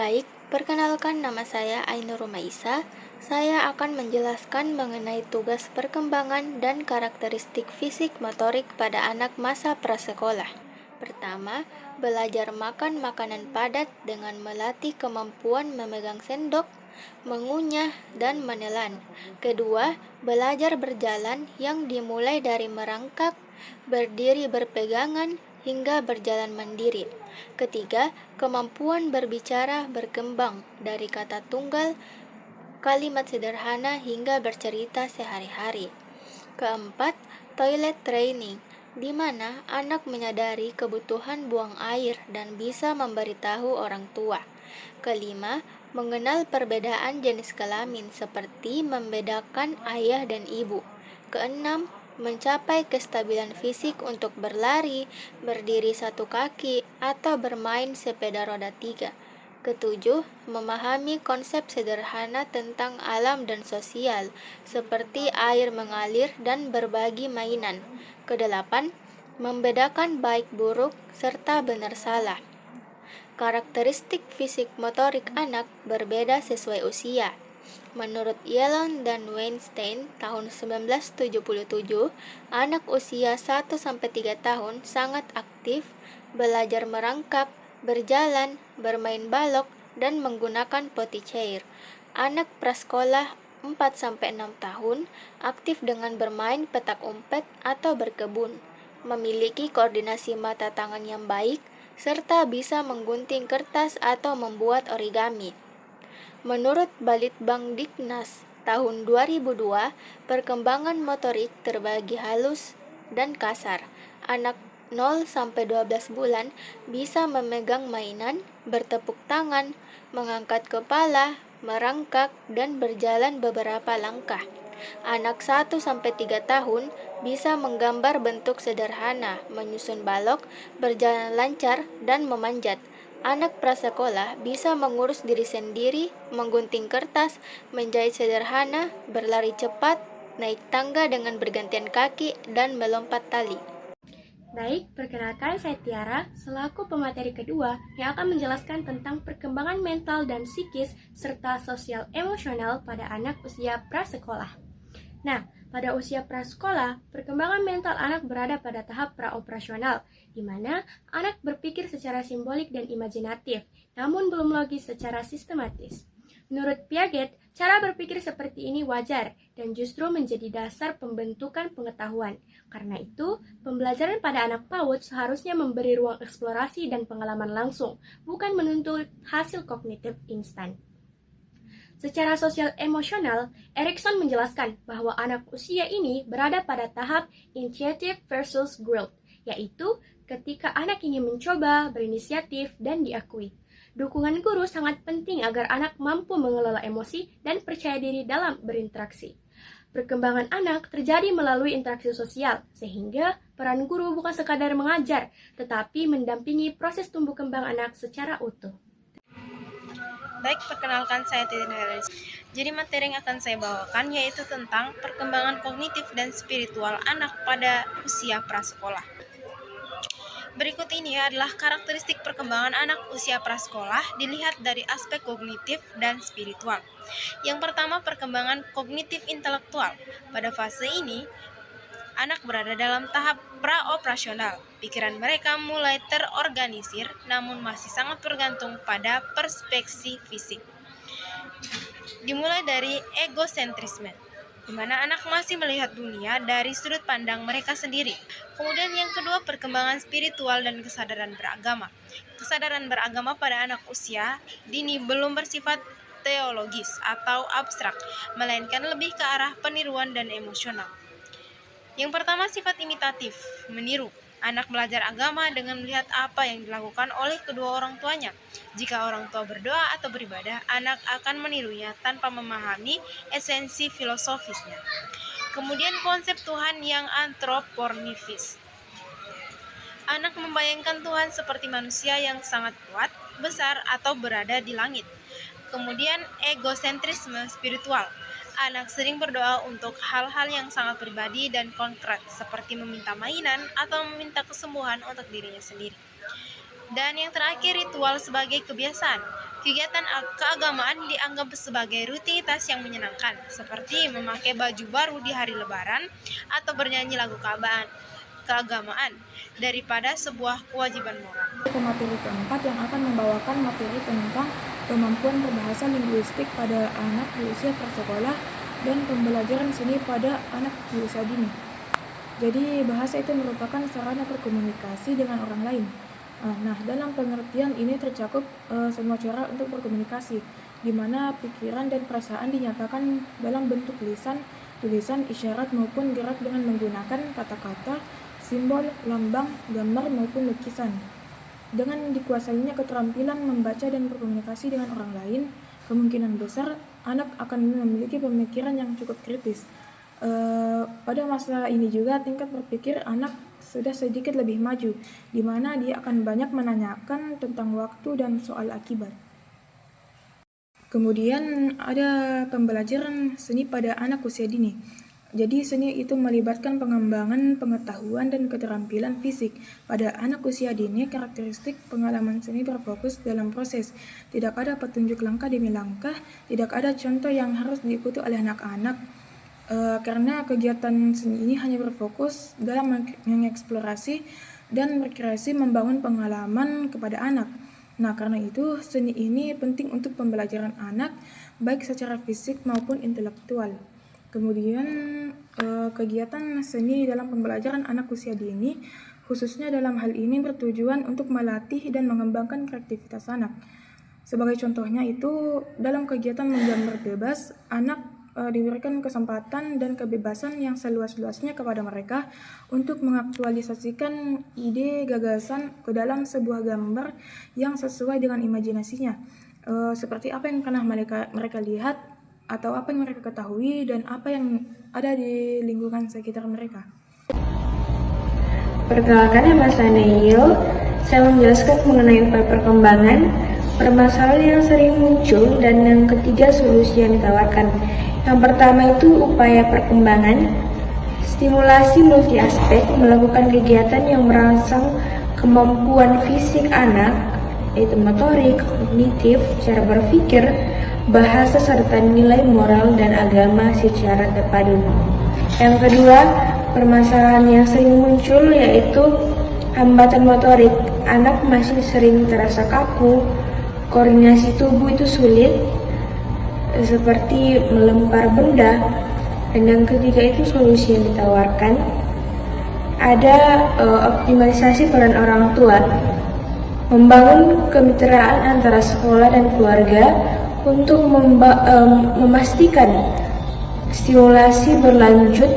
Baik, perkenalkan nama saya Ainur Rumaisa. Saya akan menjelaskan mengenai tugas perkembangan dan karakteristik fisik motorik pada anak masa prasekolah. Pertama, belajar makan makanan padat dengan melatih kemampuan memegang sendok, mengunyah, dan menelan. Kedua, belajar berjalan yang dimulai dari merangkak, berdiri berpegangan, hingga berjalan mandiri. Ketiga, kemampuan berbicara berkembang dari kata tunggal, kalimat sederhana hingga bercerita sehari-hari. Keempat, toilet training, di mana anak menyadari kebutuhan buang air dan bisa memberitahu orang tua. Kelima, mengenal perbedaan jenis kelamin seperti membedakan ayah dan ibu. Keenam, mencapai kestabilan fisik untuk berlari, berdiri satu kaki, atau bermain sepeda roda 3. Ketujuh, memahami konsep sederhana tentang alam dan sosial, seperti air mengalir dan berbagi mainan. Kedelapan, membedakan baik buruk serta benar salah. Karakteristik fisik motorik anak berbeda sesuai usia. Menurut Yellen dan Weinstein tahun 1977, anak usia 1-3 tahun sangat aktif, belajar merangkak, berjalan, bermain balok, dan menggunakan potty chair. Anak prasekolah 4-6 tahun aktif dengan bermain petak umpet atau berkebun, memiliki koordinasi mata tangan yang baik, serta bisa menggunting kertas atau membuat origami. Menurut Balitbang Diknas tahun 2002, perkembangan motorik terbagi halus dan kasar. Anak 0-12 bulan bisa memegang mainan, bertepuk tangan, mengangkat kepala, merangkak, dan berjalan beberapa langkah. Anak 1-3 tahun bisa menggambar bentuk sederhana, menyusun balok, berjalan lancar, dan memanjat. Anak prasekolah bisa mengurus diri sendiri, menggunting kertas, menjahit sederhana, berlari cepat, naik tangga dengan bergantian kaki, dan melompat tali. Baik, perkenalkan saya Tiara, selaku pemateri kedua yang akan menjelaskan tentang perkembangan mental dan psikis serta sosial emosional pada anak usia prasekolah. Nah, pada usia prasekolah, perkembangan mental anak berada pada tahap praoperasional, di mana anak berpikir secara simbolik dan imajinatif, namun belum logis secara sistematis. Menurut Piaget, cara berpikir seperti ini wajar dan justru menjadi dasar pembentukan pengetahuan. Karena itu, pembelajaran pada anak PAUD seharusnya memberi ruang eksplorasi dan pengalaman langsung, bukan menuntut hasil kognitif instan. Secara sosial emosional, Erikson menjelaskan bahwa anak usia ini berada pada tahap initiative versus growth, yaitu ketika anak ingin mencoba, berinisiatif, dan diakui. Dukungan guru sangat penting agar anak mampu mengelola emosi dan percaya diri dalam berinteraksi. Perkembangan anak terjadi melalui interaksi sosial, sehingga peran guru bukan sekadar mengajar, tetapi mendampingi proses tumbuh kembang anak secara utuh. Baik, perkenalkan saya Titin Helis. Jadi materi yang akan saya bawakan yaitu tentang perkembangan kognitif dan spiritual anak pada usia prasekolah. Berikut ini adalah karakteristik perkembangan anak usia prasekolah dilihat dari aspek kognitif dan spiritual. Yang pertama, perkembangan kognitif intelektual. Pada fase ini, anak berada dalam tahap praoperasional. Pikiran mereka mulai terorganisir, namun masih sangat bergantung pada perspektif fisik. Dimulai dari egosentrisme, di mana anak masih melihat dunia dari sudut pandang mereka sendiri. Kemudian yang kedua, perkembangan spiritual dan kesadaran beragama. Kesadaran beragama pada anak usia dini belum bersifat teologis atau abstrak, melainkan lebih ke arah peniruan dan emosional. Yang pertama, sifat imitatif, meniru. Anak belajar agama dengan melihat apa yang dilakukan oleh kedua orang tuanya. Jika orang tua berdoa atau beribadah, anak akan menirunya tanpa memahami esensi filosofisnya. Kemudian konsep Tuhan yang antropornifis. Anak membayangkan Tuhan seperti manusia yang sangat kuat, besar, atau berada di langit. Kemudian egosentrisme spiritual. Anak sering berdoa untuk hal-hal yang sangat pribadi dan konkret, seperti meminta mainan atau meminta kesembuhan untuk dirinya sendiri. Dan yang terakhir, ritual sebagai kebiasaan. Kegiatan keagamaan dianggap sebagai rutinitas yang menyenangkan, seperti memakai baju baru di hari Lebaran atau bernyanyi lagu keagamaan, daripada sebuah kewajiban moral. Ke materi keempat yang akan membawakan materi tentang kemampuan berbahasa linguistik pada anak di usia prasekolah dan pembelajaran seni pada anak di usia dini. Jadi bahasa itu merupakan sarana berkomunikasi dengan orang lain. Nah, dalam pengertian ini tercakup semua cara untuk berkomunikasi, di mana pikiran dan perasaan dinyatakan dalam bentuk lisan, tulisan, isyarat maupun gerak dengan menggunakan kata-kata, simbol, lambang, gambar maupun lukisan. Dengan dikuasainya keterampilan membaca dan berkomunikasi dengan orang lain, kemungkinan besar anak akan memiliki pemikiran yang cukup kritis. Pada masa ini juga tingkat berpikir anak sudah sedikit lebih maju, di mana dia akan banyak menanyakan tentang waktu dan soal akibat. Kemudian ada pembelajaran seni pada anak usia dini. Jadi seni itu melibatkan pengembangan pengetahuan dan keterampilan fisik. Pada anak usia dini, karakteristik pengalaman seni berfokus dalam proses. Tidak ada petunjuk langkah demi langkah, tidak ada contoh yang harus diikuti oleh anak-anak. Karena kegiatan seni ini hanya berfokus dalam mengeksplorasi dan berkreasi membangun pengalaman kepada anak. Nah, karena itu seni ini penting untuk pembelajaran anak, baik secara fisik maupun intelektual. Kemudian kegiatan seni dalam pembelajaran anak usia dini, khususnya dalam hal ini bertujuan untuk melatih dan mengembangkan kreativitas anak. Sebagai contohnya itu, dalam kegiatan menggambar bebas, anak diberikan kesempatan dan kebebasan yang seluas-luasnya kepada mereka untuk mengaktualisasikan ide gagasan ke dalam sebuah gambar yang sesuai dengan imajinasinya. Seperti apa yang pernah mereka lihat, atau apa yang mereka ketahui dan apa yang ada di lingkungan sekitar mereka. Perkenalkan, nama saya Neil. Saya menjelaskan mengenai upaya perkembangan, permasalahan yang sering muncul, dan yang ketiga solusi yang ditawarkan. Yang pertama itu upaya perkembangan, stimulasi multi aspek, melakukan kegiatan yang merangsang kemampuan fisik anak, yaitu motorik, kognitif, cara berpikir, bahasa serta nilai moral dan agama secara terpadu. Yang kedua, permasalahan yang sering muncul yaitu hambatan motorik. Anak masih sering terasa kaku, koordinasi tubuh itu sulit, seperti melempar benda. Dan yang ketiga itu solusi yang ditawarkan. Ada optimalisasi peran orang tua, membangun kemitraan antara sekolah dan keluarga untuk memastikan stimulasi berlanjut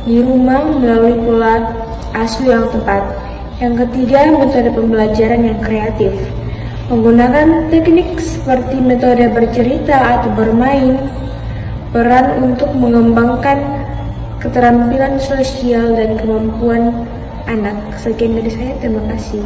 di rumah melalui pola asuh yang tepat. Yang ketiga, metode pembelajaran yang kreatif, menggunakan teknik seperti metode bercerita atau bermain peran untuk mengembangkan keterampilan sosial dan kemampuan anak. Sekian dari saya, terima kasih.